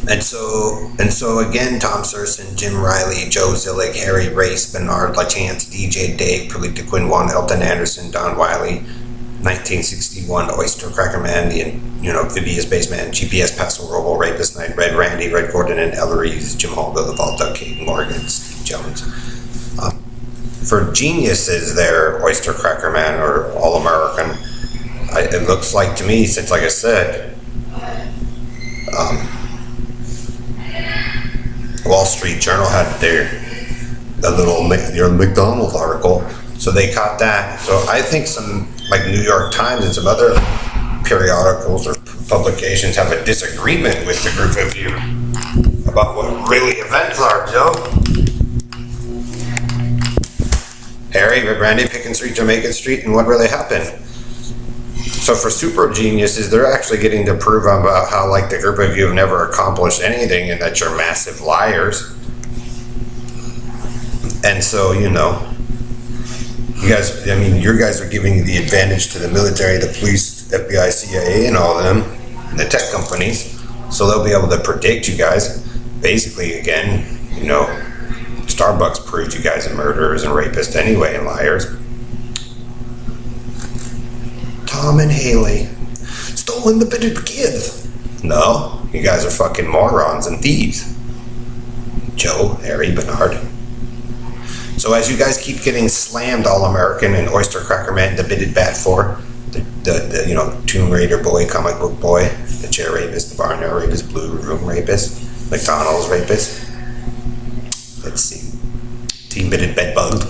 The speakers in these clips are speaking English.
And so again, Tom Serson, Jim Riley, Joe Zillig, Harry Race, Bernard LaChance, DJ Dave, Perlita Quinn, Juan Elton Anderson, Don Wiley, 1961, Oyster Cracker Man, the Amphibious Spaceman, GPS Paso Robo, Rapist Knight, Red Randy, Red Gordon, and Ella Reeves, Jim Hall, Bill the Vault, Doug Kate, Morgan, Steve Jones. For geniuses there, Oyster Cracker Man or All American, it looks like to me, since like I said, Wall Street Journal had your McDonald's article, so they caught that. So I think some like New York Times and some other periodicals or publications have a disagreement with the group of you about what really events are, Joe. Harry, Red Randy, Pickens Street, Jamaica Street, and what really happened. So for super geniuses, they're actually getting to prove about how like the group of you have never accomplished anything and that you're massive liars. And so, you guys, your guys are giving the advantage to the military, the police, FBI, CIA, and all of them, and the tech companies. So they'll be able to predict you guys. Basically, again, Starbucks proved you guys are murderers and rapists anyway and liars. Tom and Haley stolen the bitted kids. No, you guys are fucking morons and thieves. Joe, Harry, Bernard. So as you guys keep getting slammed, All American and Oyster Cracker Man, the bitted bat for the Tomb Raider boy, comic book boy, the chair rapist, the barnyard rapist, blue room rapist, McDonald's rapist. Let's see, Team Bitted Bedbug,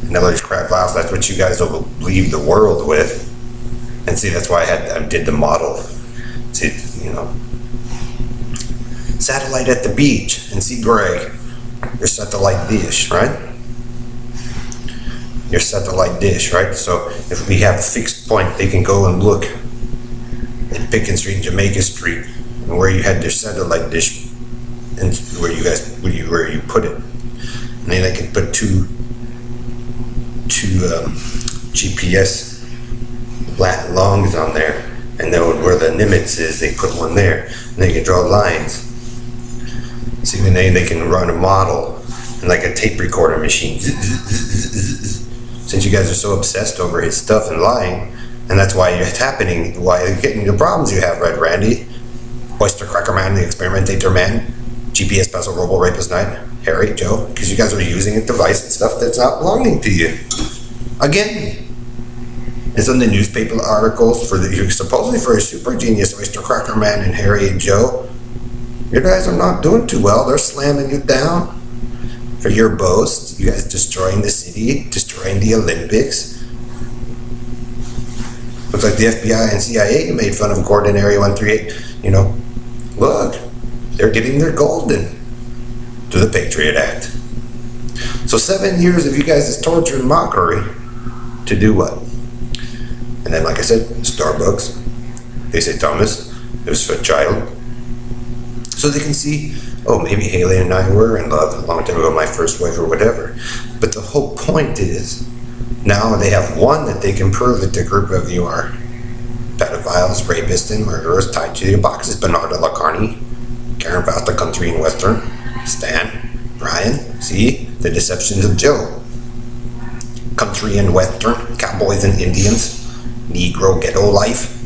and others crap files. That's what you guys will leave the world with. And see, that's why I did the model. See, satellite at the beach, and see Greg, your satellite dish, right? Your satellite dish, right? So if we have a fixed point, they can go and look at Pickens Street and Jamaica Street, and where you had your satellite dish, and where you put it. And then they can put two GPS longs on there, and then where the Nimitz is, they put one there, and they can draw lines. See, when they can run a model and like a tape recorder machine. Since you guys are so obsessed over his stuff and lying, and that's why it's happening, why you're getting the problems you have, Red Randy, Oyster Cracker Man, the Experimentator Man, GPS Puzzle Robo Rapist Knight, Harry, Joe, because you guys are using a device and stuff that's not belonging to you. Again, it's in the newspaper articles supposedly for a super genius, Oyster Cracker Man and Harry and Joe. You guys are not doing too well. They're slamming you down for your boast. You guys destroying the city, destroying the Olympics. Looks like the FBI and CIA made fun of Gordon Area 138. Look, they're getting their golden to the Patriot Act. So 7 years of you guys' torture and mockery to do what? And then, like I said, Starbucks, they say Thomas, it was for a child. So they can see, maybe Haley and I were in love a long time ago, my first wife or whatever. But the whole point is, now they have one that they can prove that the group of you are pedophiles, rapists, and murderers tied to your boxes. Bernardo Lacarni, Karen Fausta, Country and Western, Stan, Brian, see, the deceptions of Joe. Country and Western, Cowboys and Indians, Negro Ghetto Life,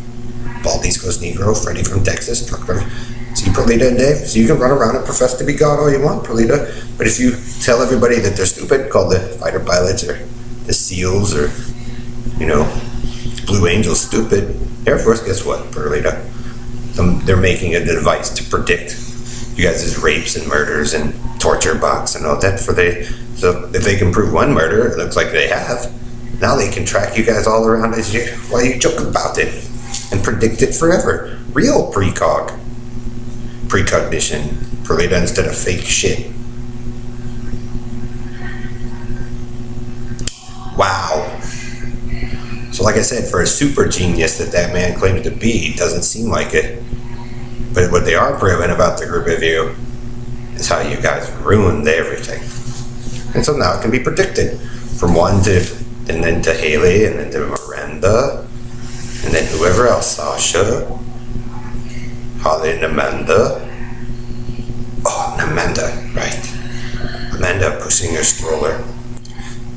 Bald East Coast Negro, Freddie from Texas, Truck Driver. See, Perlita and Dave, so you can run around and profess to be God all you want, Perlita, but if you tell everybody that they're stupid, call the fighter pilots or the SEALs or, Blue Angels stupid, Air Force, guess what, Perlita? They're making a device to predict you guys' rapes and murders and torture box and all that so if they can prove one murder, it looks like they have, now they can track you guys all around while you joke about it and predict it forever. Real precognition, Perlita, instead of fake shit. Wow. So like I said, for a super genius that man claims to be, it doesn't seem like it. But what they are proving about the group of you is how you guys ruined everything. And so now it can be predicted. From one and then to Haley, and then to Miranda, and then whoever else, Sasha, Holly and Amanda, Amanda, right. Amanda pushing her stroller.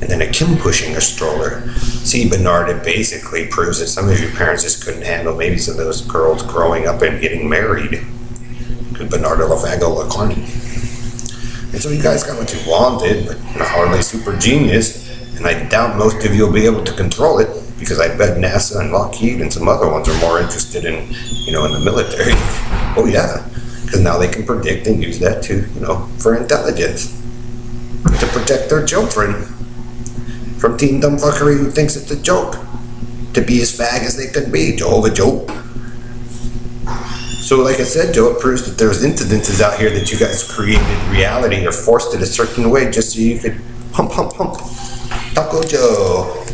And then a Kim pushing her stroller. See, Bernard, it basically proves that some of your parents just couldn't handle maybe some of those girls growing up and getting married. Because Bernard LaFago LaCarney. And so you guys got what you wanted, but not hardly super genius. And I doubt most of you will be able to control it, because I bet NASA and Lockheed and some other ones are more interested in, in the military. Oh yeah, because now they can predict and use that to, for intelligence. To protect their children from teen dumbfuckery who thinks it's a joke. To be as fag as they could be, Jehovah Joe. So like I said, Joe, it proves that there's incidences out here that you guys created reality or forced it a certain way just so you could hump. Taco Joe.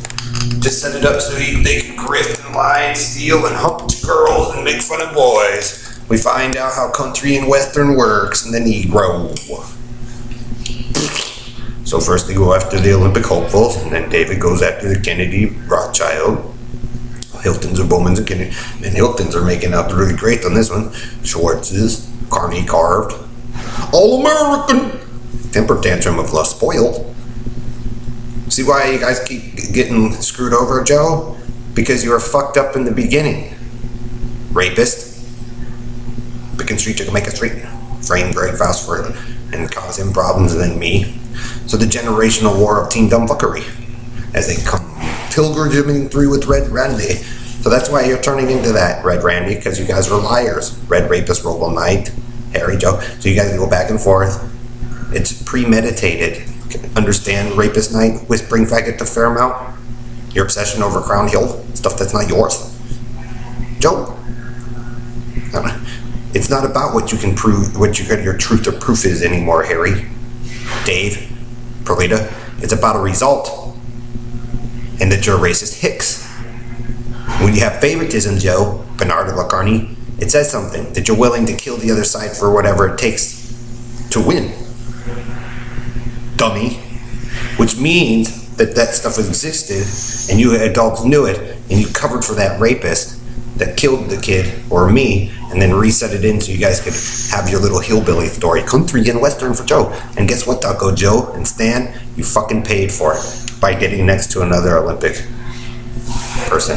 Just set it up so they can grift and lie and steal and hump girls and make fun of boys. We find out how country and western works and the Negro. So first they go after the Olympic hopefuls, and then David goes after the Kennedy Rothschild. Hiltons or Bowmans and Kennedy. And Hiltons are making out really great on this one. Schwartz's, Carney carved. All-American! Temper tantrum of lust spoiled. See why you guys keep getting screwed over, Joe? Because you were fucked up in the beginning. Rapist. Picking street to make a street. Frame Greg Faust for and cause him problems, and then me. So the generational war of teen dumbfuckery. As they come pilgrimaging through with Red Randy. So that's why you're turning into that, Red Randy, because you guys are liars. Red Rapist, Robo Knight, Harry Joe. So you guys go back and forth. It's premeditated. Understand, Rapist Knight, whispering faggot to Fairmount? Your obsession over Crown Hill? Stuff that's not yours. Joe? It's not about what you can prove, what your truth or proof is anymore, Harry. Dave, Perlita. It's about a result. And that you're a racist Hicks. When you have favoritism, Joe, Bernard LaCarney, it says something. That you're willing to kill the other side for whatever it takes to win. Dummy. Which means that stuff existed, and you adults knew it, and you covered for that rapist that killed the kid, or me, and then reset it in so you guys could have your little hillbilly story. Country and western for Joe. And guess what, Taco Joe and Stan? You fucking paid for it by getting next to another Olympic person.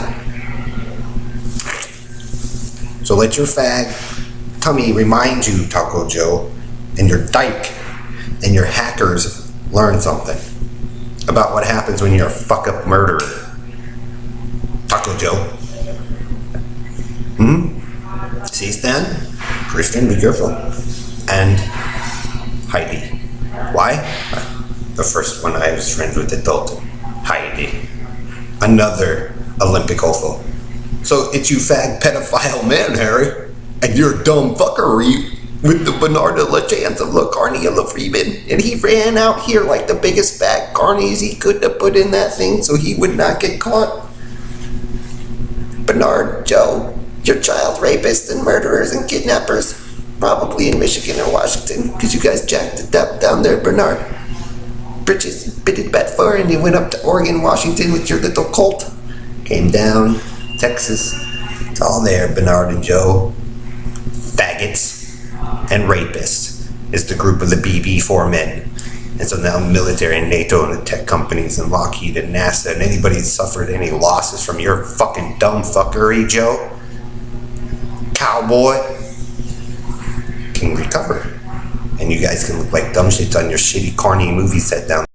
So let your fag tummy remind you, Taco Joe, and your dyke and your hackers learn something about what happens when you're a fuck-up murderer. Taco Joe. See, Stan? Christian, be careful. And Heidi. Why? The first one I was friends with adult. Heidi. Another Olympic hopeful. So it's you fag pedophile man, Harry. And your dumb fuckery with the Bernard LaChance of LaCarney and LaFreeman. And he ran out here like the biggest fat carnies he could have put in that thing so he would not get caught. Bernard, Joe, your child rapists and murderers and kidnappers. Probably in Michigan or Washington, because you guys jacked it up down there, Bernard. Britches bitted bat fur, and you went up to Oregon, Washington with your little cult. Came down, Texas. It's all there, Bernard and Joe. Faggots and rapists is the group of the BB4 men. And so now military and NATO and the tech companies and Lockheed and NASA and anybody that suffered any losses from your fucking dumb fuckery, Joe, cowboy, can recover. And you guys can look like dumb shits on your shitty, corny movie set down